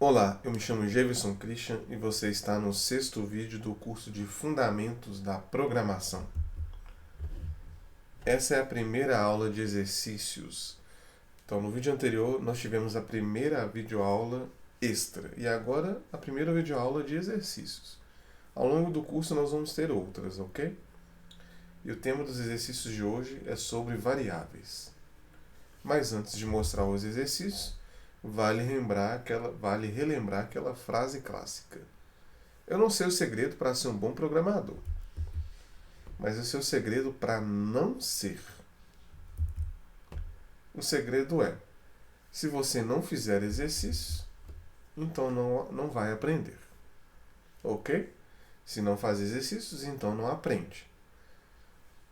Olá, eu me chamo Jefferson Christian e você está no 6º vídeo do curso de Fundamentos da Programação. Essa é a primeira aula de exercícios. Então, no vídeo anterior, nós tivemos a primeira videoaula extra e agora a primeira videoaula de exercícios. Ao longo do curso, nós vamos ter outras, ok? E o tema dos exercícios de hoje é sobre variáveis. Mas antes de mostrar os exercícios, vale relembrar aquela frase clássica. Eu não sei o segredo para ser um bom programador, mas eu sei o segredo para não ser. O segredo é, se você não fizer exercícios, então não vai aprender. Ok? Se não faz exercícios, então não aprende.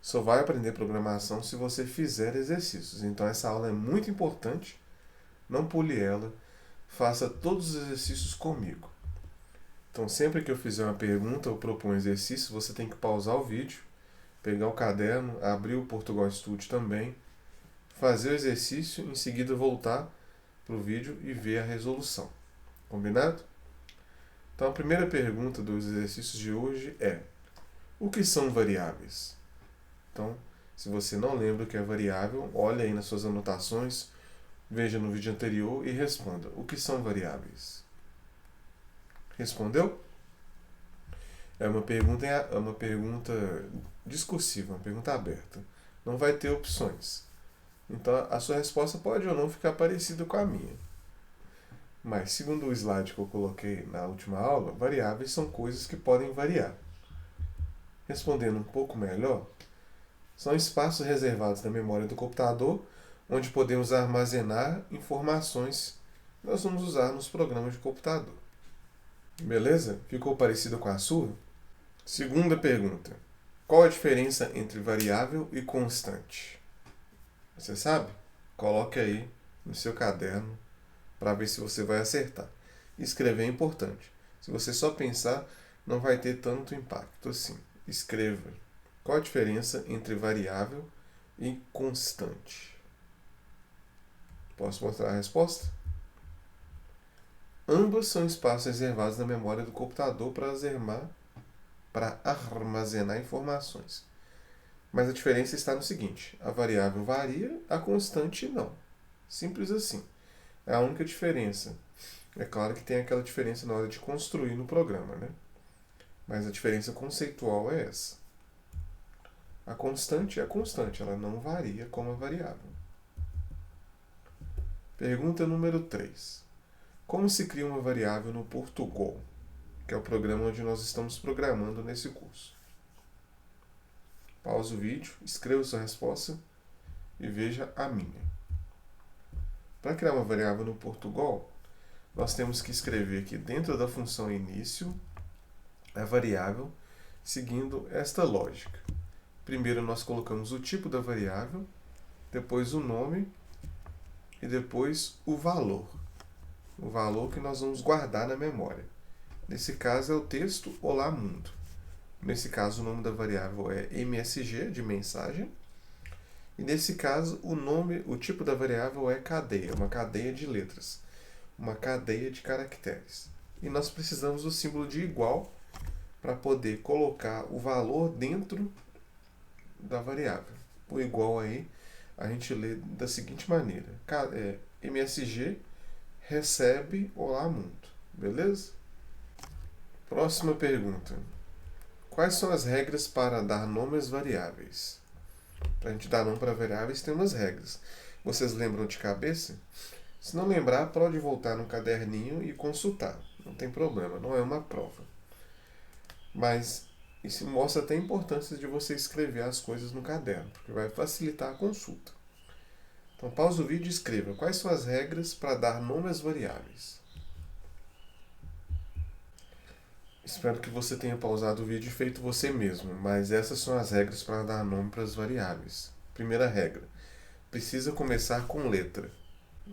Só vai aprender programação se você fizer exercícios. Então essa aula é muito importante. Não pule ela. Faça todos os exercícios comigo. Então sempre que eu fizer uma pergunta ou propor um exercício, você tem que pausar o vídeo, pegar o caderno, abrir o Portugal Studio também, fazer o exercício, em seguida voltar para o vídeo e ver a resolução. Combinado? Então a primeira pergunta dos exercícios de hoje é: o que são variáveis? Então, se você não lembra o que é variável, olhe aí nas suas anotações, veja no vídeo anterior e responda: o que são variáveis? Respondeu? É uma pergunta discursiva, uma pergunta aberta. Não vai ter opções. Então a sua resposta pode ou não ficar parecida com a minha. Mas, segundo o slide que eu coloquei na última aula, variáveis são coisas que podem variar. Respondendo um pouco melhor, são espaços reservados na memória do computador onde podemos armazenar informações que nós vamos usar nos programas de computador. Beleza? Ficou parecido com a sua? Segunda pergunta. Qual a diferença entre variável e constante? Você sabe? Coloque aí no seu caderno para ver se você vai acertar. Escrever é importante. Se você só pensar, não vai ter tanto impacto assim. Escreva. Qual a diferença entre variável e constante? Posso mostrar a resposta? Ambas são espaços reservados na memória do computador para armazenar informações. Mas a diferença está no seguinte: a variável varia, a constante não. Simples assim. É a única diferença. É claro que tem aquela diferença na hora de construir no programa, né? Mas a diferença conceitual é essa. A constante é a constante, ela não varia como a variável. Pergunta número 3. Como se cria uma variável no Portugal, que é o programa onde nós estamos programando nesse curso? Pause o vídeo, escreva sua resposta e veja a minha. Para criar uma variável no Portugal, nós temos que escrever aqui dentro da função início a variável seguindo esta lógica. Primeiro nós colocamos o tipo da variável, depois o nome e depois o valor. O valor que nós vamos guardar na memória. Nesse caso é o texto Olá Mundo. Nesse caso o nome da variável é MSG, de mensagem. E nesse caso o tipo da variável é cadeia, uma cadeia de letras, uma cadeia de caracteres. E nós precisamos do símbolo de igual para poder colocar o valor dentro da variável. O igual aí a gente lê da seguinte maneira: MSG recebe Olá Mundo. Beleza? Próxima pergunta. Quais são as regras para dar nome às variáveis? Para a gente dar nome para variáveis tem umas regras. Vocês lembram de cabeça? Se não lembrar, pode voltar no caderninho e consultar. Não tem problema, não é uma prova. Mas isso mostra até a importância de você escrever as coisas no caderno, porque vai facilitar a consulta. Então pausa o vídeo e escreva quais são as regras para dar nome às variáveis. Espero que você tenha pausado o vídeo e feito você mesmo, mas essas são as regras para dar nome para as variáveis. Primeira regra: precisa começar com letra.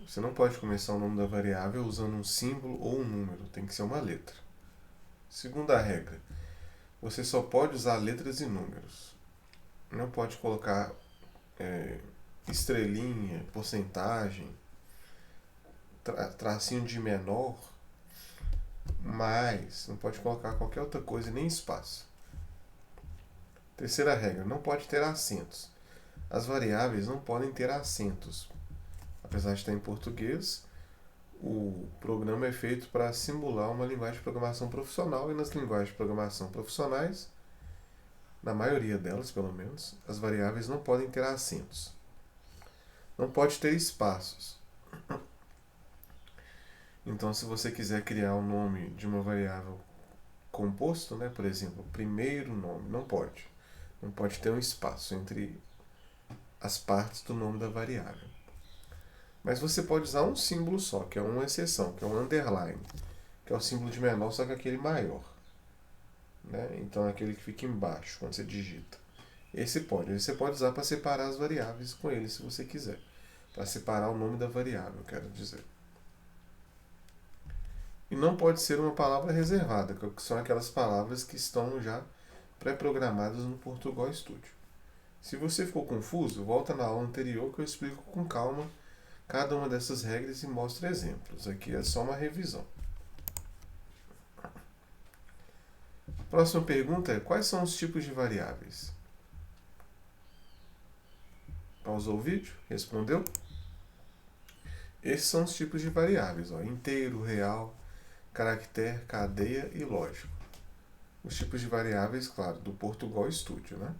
Você não pode começar o nome da variável usando um símbolo ou um número, tem que ser uma letra. Segunda regra: você só pode usar letras e números. Não pode colocar estrelinha, porcentagem, tracinho de menor. mais, não pode colocar qualquer outra coisa, nem espaço. Terceira regra, não pode ter acentos. As variáveis não podem ter acentos. Apesar de estar em português, o programa é feito para simular uma linguagem de programação profissional, e nas linguagens de programação profissionais, na maioria delas pelo menos, as variáveis não podem ter acentos. Não pode ter espaços. Então, se você quiser criar o nome de uma variável composto, né, por exemplo, primeiro nome, não pode. Não pode ter um espaço entre as partes do nome da variável. Mas você pode usar um símbolo só, que é uma exceção, que é um underline, que é o símbolo de menor, só que aquele maior. Né? Então é aquele que fica embaixo quando você digita. Esse pode. Você pode usar para separar as variáveis com ele, se você quiser. Para separar o nome da variável, quero dizer. E não pode ser uma palavra reservada, que são aquelas palavras que estão já pré-programadas no Portugal Studio. Se você ficou confuso, volta na aula anterior que eu explico com calma cada uma dessas regras e mostro exemplos. Aqui é só uma revisão. Próxima pergunta é: quais são os tipos de variáveis? Pausou o vídeo? Respondeu? Esses são os tipos de variáveis: inteiro, real, caractere, cadeia e lógico. Os tipos de variáveis, claro, do Portugal Studio, né?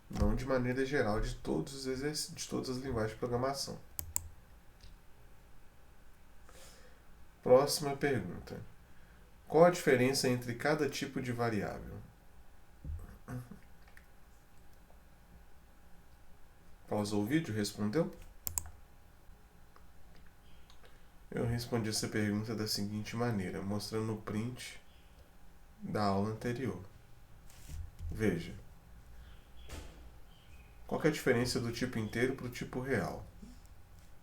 Não de maneira geral de todas as linguagens de programação. Próxima pergunta: qual a diferença entre cada tipo de variável? Pausou o vídeo? Respondeu? Eu respondi essa pergunta da seguinte maneira, mostrando o print da aula anterior. Veja. Qual é a diferença do tipo inteiro para o tipo real?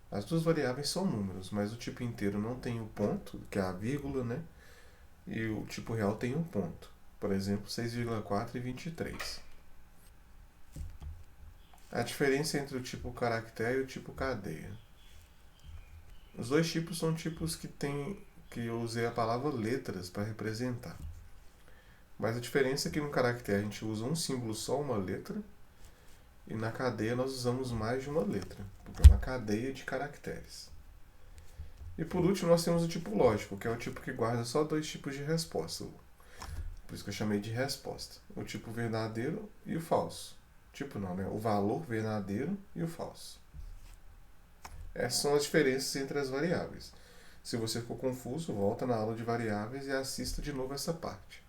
As duas variáveis são números, mas o tipo inteiro não tem o ponto, que é a vírgula, né? E o tipo real tem um ponto. Por exemplo, 6,4 e 23. A diferença entre o tipo caractere e o tipo cadeia. Os dois tipos são tipos que eu usei a palavra letras para representar. Mas a diferença é que no caractere a gente usa um símbolo só, uma letra, e na cadeia nós usamos mais de uma letra, porque é uma cadeia de caracteres. E por último nós temos o tipo lógico, que é o tipo que guarda só dois tipos de resposta. Por isso que eu chamei de resposta. O tipo verdadeiro e o falso. Tipo não, né? O valor verdadeiro e o falso. Essas são as diferenças entre as variáveis. Se você ficou confuso, volta na aula de variáveis e assista de novo essa parte.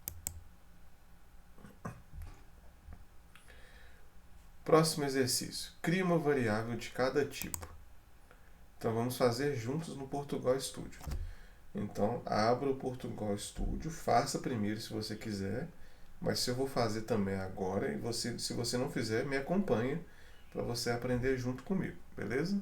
Próximo exercício. Crie uma variável de cada tipo. Então vamos fazer juntos no Portugal Studio. Então abra o Portugal Studio, faça primeiro se você quiser, mas se eu vou fazer também agora, e se você não fizer, me acompanha para você aprender junto comigo, beleza?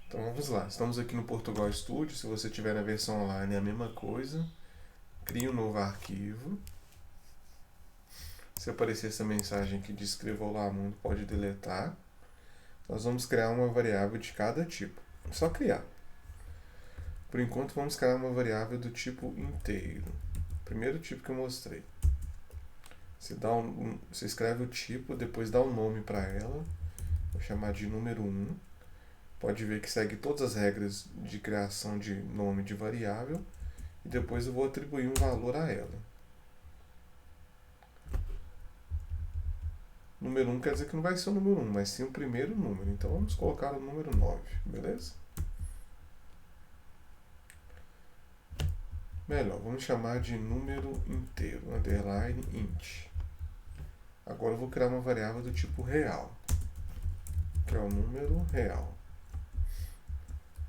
Então vamos lá, estamos aqui no Portugal Studio, se você tiver na versão online é a mesma coisa. Crie um novo arquivo. Se aparecer essa mensagem que diz escreva olá mundo, pode deletar. Nós vamos criar uma variável de cada tipo. Só criar. Por enquanto vamos criar uma variável do tipo inteiro. Primeiro tipo que eu mostrei. Você escreve o tipo, depois dá um nome para ela. Vou chamar de número 1. Pode ver que segue todas as regras de criação de nome de variável. E depois eu vou atribuir um valor a ela. Número 1 quer dizer que não vai ser o número 1, mas sim o primeiro número. Então vamos colocar o número 9, beleza? Melhor, vamos chamar de número inteiro, underline int. Agora eu vou criar uma variável do tipo real, que é o número real.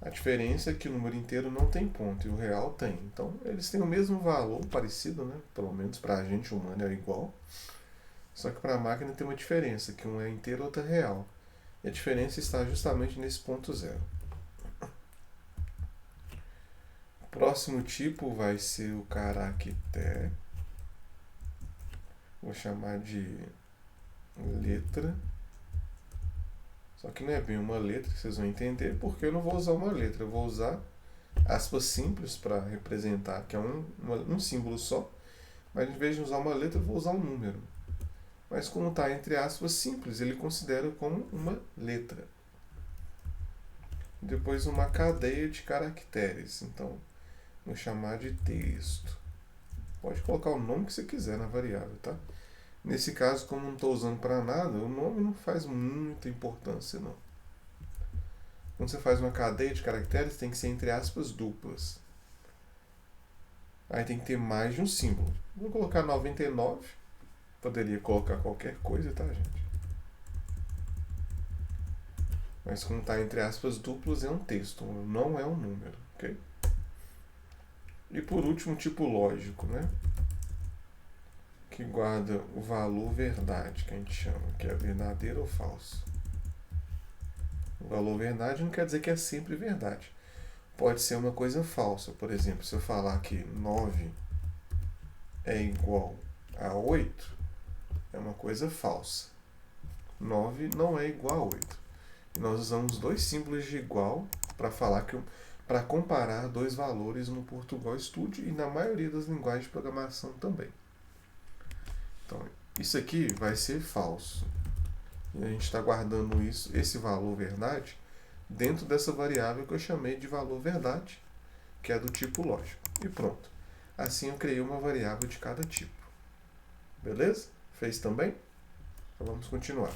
A diferença é que o número inteiro não tem ponto e o real tem. Então eles têm o mesmo valor, parecido, né? Pelo menos para a gente humano é igual. Só que para a máquina tem uma diferença, que um é inteiro e outro é real. E a diferença está justamente nesse ponto zero. O próximo tipo vai ser o caractere. Vou chamar de letra. Só que não é bem uma letra, que vocês vão entender, porque eu não vou usar uma letra, eu vou usar aspas simples para representar, que é um símbolo só, mas em vez de usar uma letra, eu vou usar um número. Mas como está entre aspas simples, ele considera como uma letra. Depois uma cadeia de caracteres, então vou chamar de texto. Pode colocar o nome que você quiser na variável, tá? Nesse caso, como não estou usando para nada, o nome não faz muita importância, não. Quando você faz uma cadeia de caracteres, tem que ser entre aspas duplas. Aí tem que ter mais de um símbolo. Vou colocar 99. Poderia colocar qualquer coisa, tá, gente? Mas como está entre aspas duplas, é um texto, não é um número, ok? E por último, tipo lógico, né? Que guarda o valor verdade, que a gente chama, que é verdadeiro ou falso. O valor verdade não quer dizer que é sempre verdade. Pode ser uma coisa falsa. Por exemplo, se eu falar que 9 é igual a 8, é uma coisa falsa. 9 não é igual a 8. E nós usamos dois símbolos de igual para falar que para comparar dois valores no Portugal Studio e na maioria das linguagens de programação também. Então, isso aqui vai ser falso. E a gente está guardando esse valor verdade dentro dessa variável que eu chamei de valor verdade, que é do tipo lógico. E pronto. Assim eu criei uma variável de cada tipo. Beleza? Fez também? Então vamos continuar.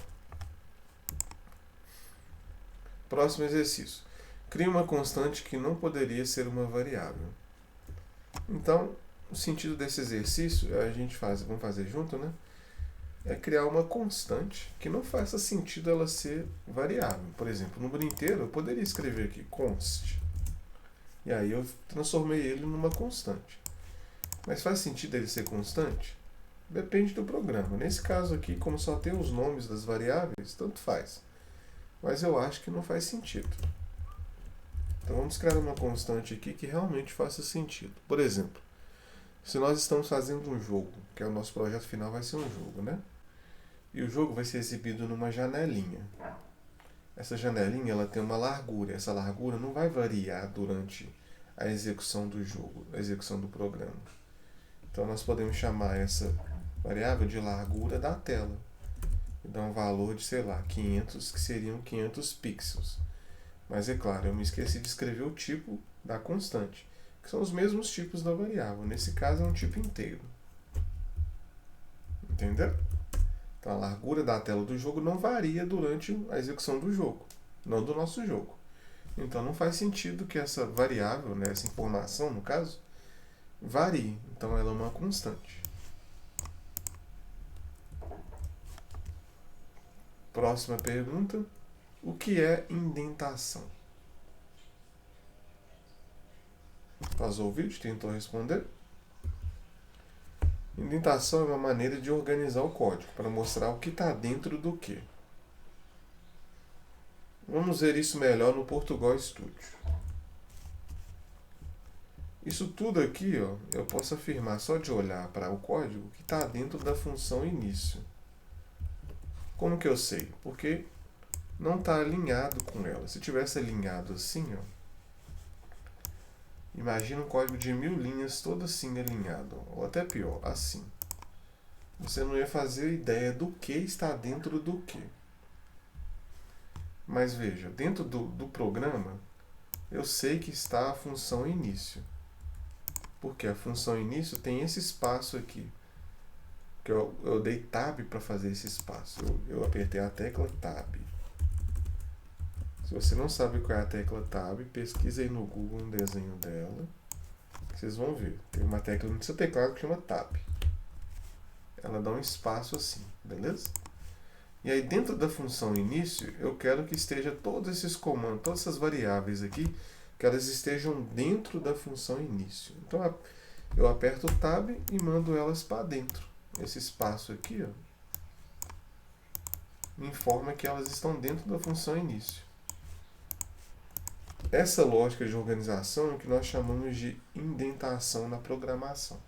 Próximo exercício. Crie uma constante que não poderia ser uma variável. Então, o sentido desse exercício, vamos fazer junto, né? É criar uma constante que não faça sentido ela ser variável. Por exemplo, o número inteiro eu poderia escrever aqui const. E aí eu transformei ele numa constante. Mas faz sentido ele ser constante? Depende do programa. Nesse caso aqui, como só tem os nomes das variáveis, tanto faz. Mas eu acho que não faz sentido. Então vamos criar uma constante aqui que realmente faça sentido. Por exemplo, se nós estamos fazendo um jogo, que é o nosso projeto final vai ser um jogo, né? E o jogo vai ser exibido numa janelinha. Essa janelinha ela tem uma largura. Essa largura não vai variar durante a execução do jogo, a execução do programa. Então nós podemos chamar essa variável de largura da tela. E dar um valor de, sei lá, 500, que seriam 500 pixels. Mas é claro, eu me esqueci de escrever o tipo da constante, que são os mesmos tipos da variável. Nesse caso é um tipo inteiro. Entendeu? Então a largura da tela do jogo não varia durante a execução do jogo, não do nosso jogo. Então não faz sentido que essa variável, né, essa informação no caso, varie. Então ela é uma constante. Próxima pergunta. O que é indentação? Pausou o vídeo? Tentou responder? Indentação é uma maneira de organizar o código para mostrar o que está dentro do que. Vamos ver isso melhor no Portugal Studio. Isso tudo aqui, ó, eu posso afirmar só de olhar para o código que está dentro da função início. Como que eu sei? Porque não está alinhado com ela. Se tivesse alinhado assim, ó, imagina um código de 1000 linhas todo assim alinhado, ou até pior, assim. Você não ia fazer ideia do que está dentro do que. Mas veja, dentro do programa, eu sei que está a função início. Porque a função início tem esse espaço aqui. Que eu dei tab para fazer esse espaço. Eu apertei a tecla tab. Se você não sabe qual é a tecla tab, pesquisa aí no Google um desenho dela. Vocês vão ver. Tem uma tecla no seu teclado que chama tab. Ela dá um espaço assim, beleza? E aí dentro da função início, eu quero que esteja todos esses comandos, todas essas variáveis aqui, que elas estejam dentro da função início. Então eu aperto o tab e mando elas para dentro. Esse espaço aqui, ó, me informa que elas estão dentro da função início. Essa lógica de organização é o que nós chamamos de indentação na programação.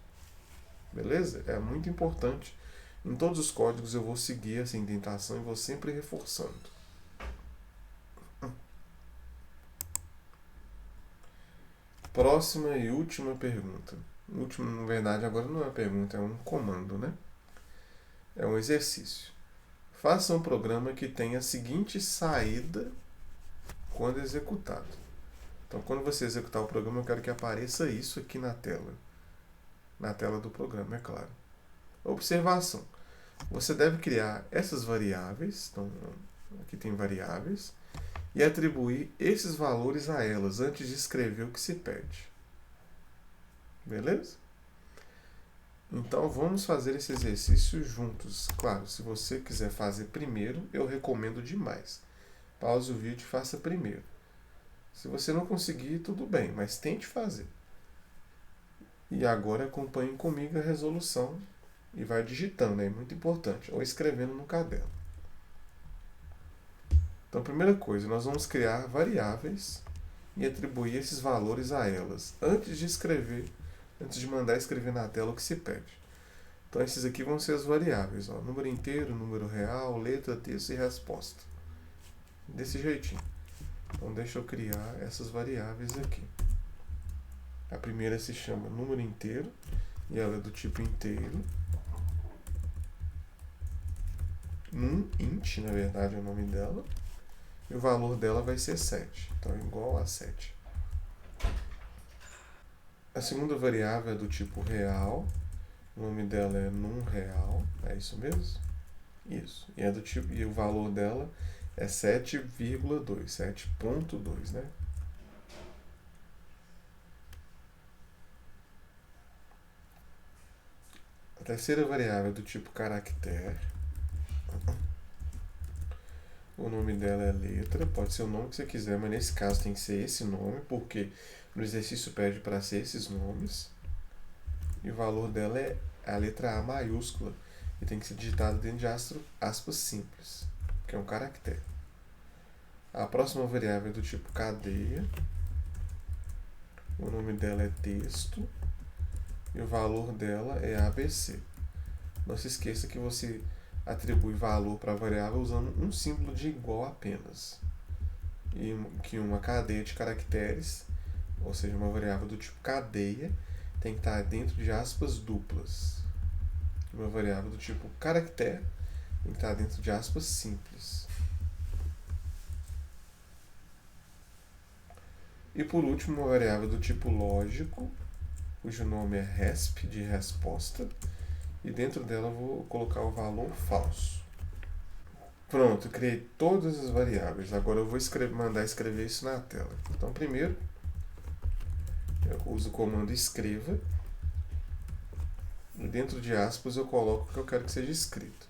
Beleza? É muito importante. Em todos os códigos eu vou seguir essa indentação e vou sempre reforçando. Próxima e última pergunta. Última, na verdade, agora não é uma pergunta, é um comando, né? É um exercício. Faça um programa que tenha a seguinte saída quando executado. Então, quando você executar o programa, eu quero que apareça isso aqui na tela. Na tela do programa, é claro. Observação. Você deve criar essas variáveis. Então, aqui tem variáveis. E atribuir esses valores a elas antes de escrever o que se pede. Beleza? Então, vamos fazer esse exercício juntos. Claro, se você quiser fazer primeiro, eu recomendo demais. Pause o vídeo e faça primeiro. Se você não conseguir, tudo bem, mas tente fazer. E agora acompanhe comigo a resolução e vai digitando, é muito importante, ou escrevendo no caderno. Então, primeira coisa, nós vamos criar variáveis e atribuir esses valores a elas antes de mandar escrever na tela o que se pede. Então, esses aqui vão ser as variáveis, ó, número inteiro, número real, letra, texto e resposta. Desse jeitinho. Então, deixa eu criar essas variáveis aqui. A primeira se chama número inteiro e ela é do tipo inteiro. Int, na verdade, é o nome dela. E o valor dela vai ser 7. Então, é igual a 7. A segunda variável é do tipo real. O nome dela é numReal. É isso mesmo? Isso. E, é do tipo, e o valor dela é 7,2. 7,2, né? A terceira variável é do tipo caractere. O nome dela é letra, pode ser o nome que você quiser, mas nesse caso tem que ser esse nome, porque no exercício pede para ser esses nomes. E o valor dela é a letra A maiúscula, e tem que ser digitado dentro de aspas simples, que é um caractere. A próxima variável é do tipo cadeia. O nome dela é texto. E o valor dela é ABC. Não se esqueça que você atribui valor para a variável usando um símbolo de igual apenas. E que uma cadeia de caracteres, ou seja, uma variável do tipo cadeia, tem que estar dentro de aspas duplas. Uma variável do tipo caractere tem que estar dentro de aspas simples. E por último, uma variável do tipo lógico, cujo nome é resp, de resposta, e dentro dela eu vou colocar o valor falso. Pronto, criei todas as variáveis. Agora eu vou mandar escrever isso na tela. Então, primeiro, eu uso o comando escreva, e dentro de aspas eu coloco o que eu quero que seja escrito.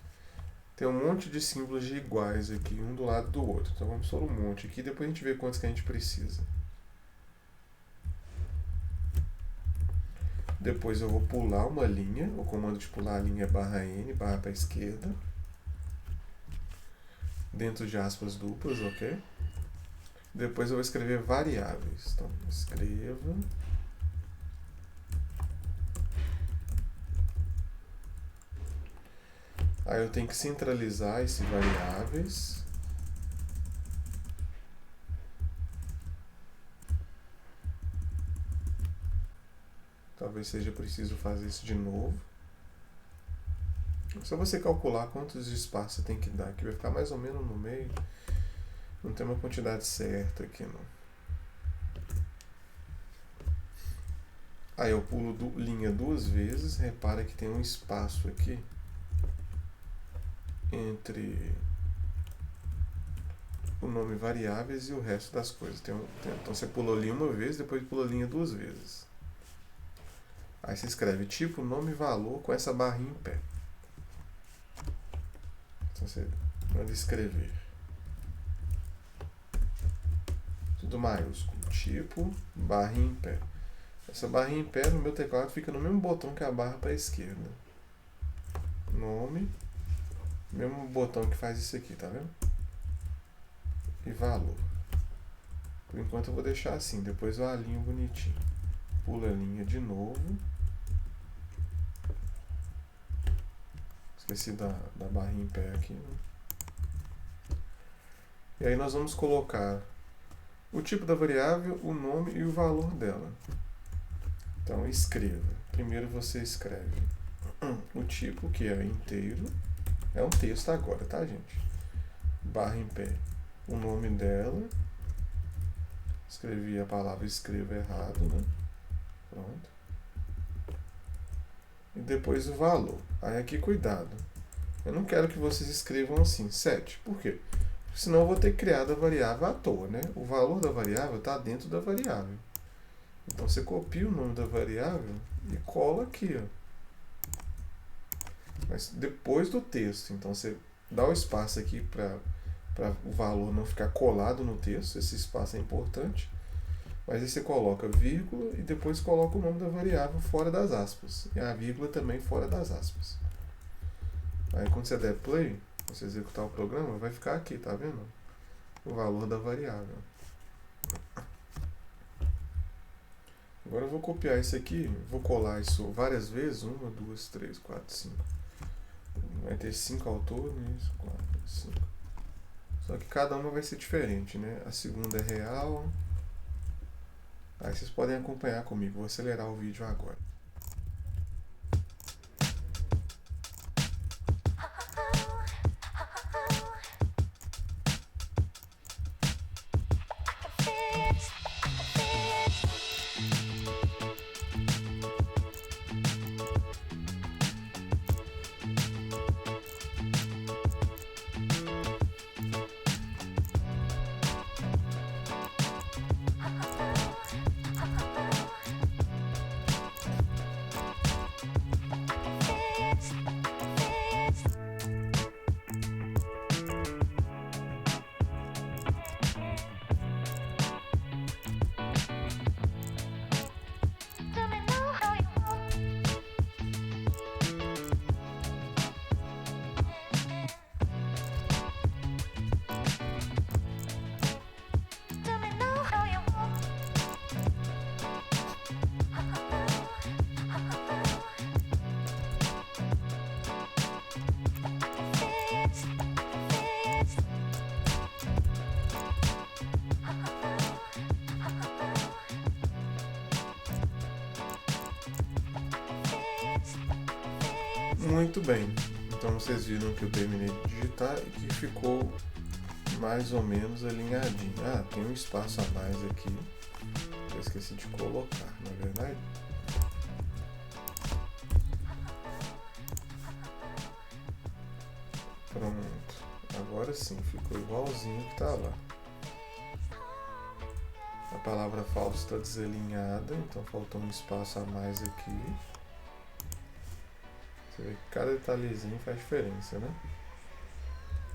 Tem um monte de símbolos de iguais aqui, um do lado do outro. Então vamos pôr um monte aqui, depois a gente vê quantos que a gente precisa. Depois eu vou pular uma linha, o comando de pular a linha é /n, barra para a esquerda. Dentro de aspas duplas, ok? Depois eu vou escrever variáveis. Então, escreva. Aí eu tenho que centralizar esse variáveis. Talvez seja preciso fazer isso de novo. É só você calcular quantos espaços você tem que dar, que vai ficar mais ou menos no meio. Não tem uma quantidade certa aqui, não. Aí eu pulo linha duas vezes. Repara que tem um espaço aqui entre o nome variáveis e o resto das coisas. Então você pulou linha uma vez, depois pula linha duas vezes. Aí você escreve tipo, nome e valor com essa barrinha em pé. Então você manda escrever. Tudo maiúsculo. Tipo, barrinha em pé. Essa barrinha em pé no meu teclado fica no mesmo botão que a barra para a esquerda. Nome. Mesmo botão que faz isso aqui, tá vendo? E valor. Por enquanto eu vou deixar assim, depois eu alinho bonitinho. Pula a linha de novo. Esqueci da barrinha em pé aqui, né? E aí nós vamos colocar o tipo da variável, o nome e o valor dela. Então, escreva. Primeiro você escreve o tipo, que é inteiro. É um texto agora, tá, gente? Barra em pé. O nome dela. Escrevi a palavra escreva errado, né? Pronto. E depois o valor. Aí aqui, cuidado. Eu não quero que vocês escrevam assim, 7. Por quê? Porque senão eu vou ter criado a variável à toa, né? O valor da variável está dentro da variável. Então você copia o nome da variável e cola aqui, ó. Mas depois do texto. Então você dá o espaço aqui para o valor não ficar colado no texto. Esse espaço é importante. Mas aí você coloca vírgula e depois coloca o nome da variável fora das aspas. E a vírgula também fora das aspas. Aí quando você der play, você executar o programa, vai ficar aqui, tá vendo? O valor da variável. Agora eu vou copiar isso aqui, vou colar isso várias vezes. 1, 2, 3, 4, 5. Vai ter 5 autores, 4, 5. Só que cada uma vai ser diferente, né? A segunda é real. Aí vocês podem acompanhar comigo. Vou acelerar o vídeo agora. Muito bem. Então vocês viram que eu terminei de digitar e que ficou mais ou menos alinhadinho. Ah, tem um espaço a mais aqui. Eu esqueci de colocar, não é verdade? Pronto. Agora sim, ficou igualzinho que tá lá. A palavra falso está desalinhada, então faltou um espaço a mais aqui. Você vê que cada detalhezinho faz diferença, né?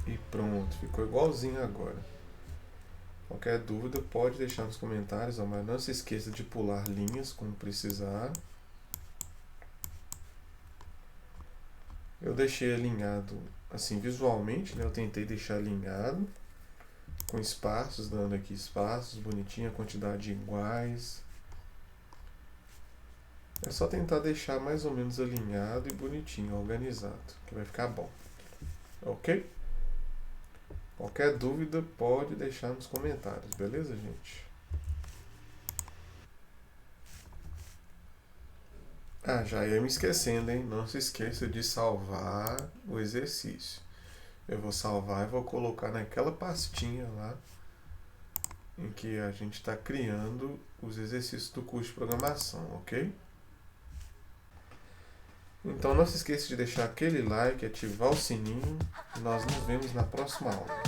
E pronto, ficou igualzinho agora. Qualquer dúvida pode deixar nos comentários, mas não se esqueça de pular linhas quando precisar. Eu deixei alinhado assim visualmente, né? Eu tentei deixar alinhado com espaços, dando aqui espaços, bonitinho, a quantidade iguais. É só tentar deixar mais ou menos alinhado e bonitinho, organizado, que vai ficar bom. Ok? Qualquer dúvida pode deixar nos comentários, beleza, gente? Ah, já ia me esquecendo, hein? Não se esqueça de salvar o exercício. Eu vou salvar e vou colocar naquela pastinha lá em que a gente está criando os exercícios do curso de programação, ok? Então não se esqueça de deixar aquele like, ativar o sininho e nós nos vemos na próxima aula.